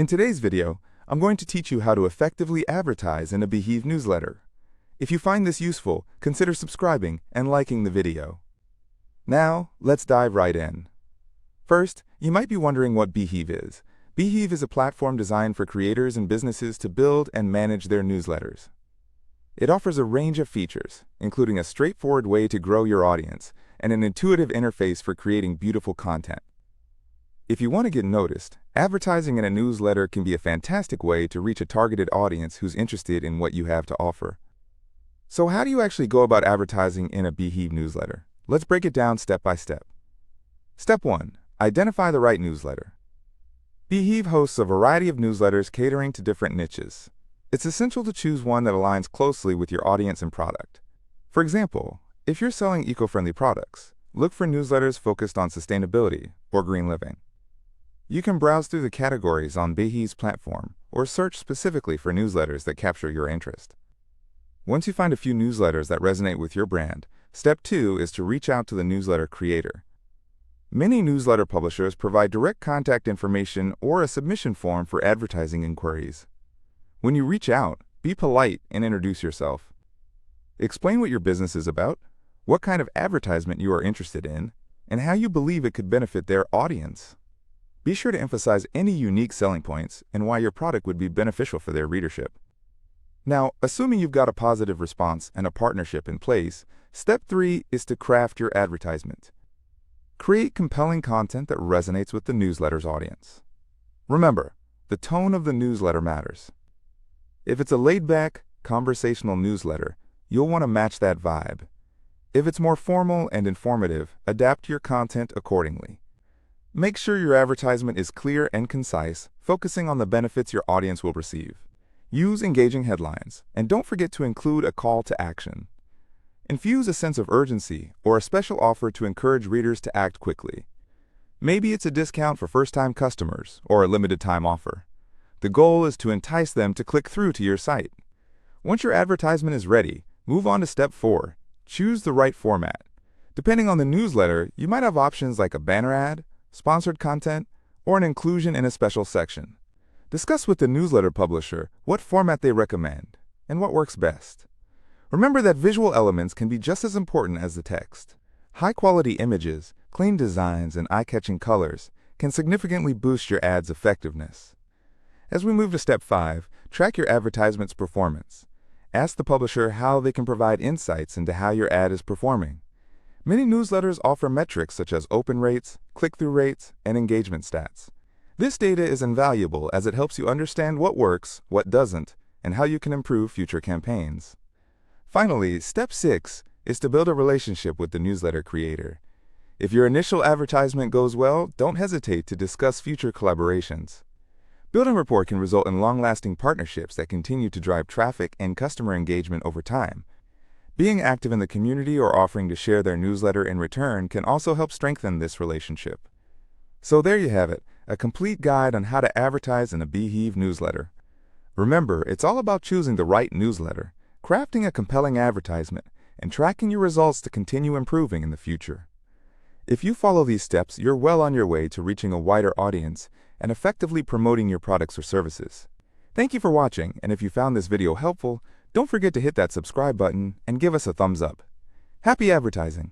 In today's video, I'm going to teach you how to effectively advertise in a Beehiiv newsletter. If you find this useful, consider subscribing and liking the video. Now, let's dive right in. First, you might be wondering what Beehiiv is. Beehiiv is a platform designed for creators and businesses to build and manage their newsletters. It offers a range of features, including a straightforward way to grow your audience and an intuitive interface for creating beautiful content. If you want to get noticed, advertising in a newsletter can be a fantastic way to reach a targeted audience who's interested in what you have to offer. So how do you actually go about advertising in a Beehiiv newsletter? Let's break it down step by step. Step 1. Identify the right newsletter. Beehiiv hosts a variety of newsletters catering to different niches. It's essential to choose one that aligns closely with your audience and product. For example, if you're selling eco-friendly products, look for newsletters focused on sustainability or green living. You can browse through the categories on Beehiiv's platform or search specifically for newsletters that capture your interest. Once you find a few newsletters that resonate with your brand, step 2 is to reach out to the newsletter creator. Many newsletter publishers provide direct contact information or a submission form for advertising inquiries. When you reach out, be polite and introduce yourself. Explain what your business is about, what kind of advertisement you are interested in, and how you believe it could benefit their audience. Be sure to emphasize any unique selling points and why your product would be beneficial for their readership. Now, assuming you've got a positive response and a partnership in place, step 3 is to craft your advertisement. Create compelling content that resonates with the newsletter's audience. Remember, the tone of the newsletter matters. If it's a laid-back, conversational newsletter, you'll want to match that vibe. If it's more formal and informative, adapt your content accordingly. Make sure your advertisement is clear and concise, focusing on the benefits your audience will receive. Use engaging headlines, and don't forget to include a call to action. Infuse a sense of urgency or a special offer to encourage readers to act quickly. Maybe it's a discount for first-time customers or a limited-time offer. The goal is to entice them to click through to your site. Once your advertisement is ready, move on to step 4. Choose the right format. Depending on the newsletter, you might have options like a banner ad, sponsored content, or an inclusion in a special section. Discuss with the newsletter publisher what format they recommend and what works best. Remember that visual elements can be just as important as the text. High-quality images, clean designs, and eye-catching colors can significantly boost your ad's effectiveness. As we move to step 5, track your advertisement's performance. Ask the publisher how they can provide insights into how your ad is performing. Many newsletters offer metrics such as open rates, click-through rates, and engagement stats. This data is invaluable as it helps you understand what works, what doesn't, and how you can improve future campaigns. Finally, step 6 is to build a relationship with the newsletter creator. If your initial advertisement goes well, don't hesitate to discuss future collaborations. Building rapport can result in long-lasting partnerships that continue to drive traffic and customer engagement over time. Being active in the community or offering to share their newsletter in return can also help strengthen this relationship. So there you have it, a complete guide on how to advertise in a Beehiiv newsletter. Remember, it's all about choosing the right newsletter, crafting a compelling advertisement, and tracking your results to continue improving in the future. If you follow these steps, you're well on your way to reaching a wider audience and effectively promoting your products or services. Thank you for watching, and if you found this video helpful, don't forget to hit that subscribe button and give us a thumbs up. Happy advertising!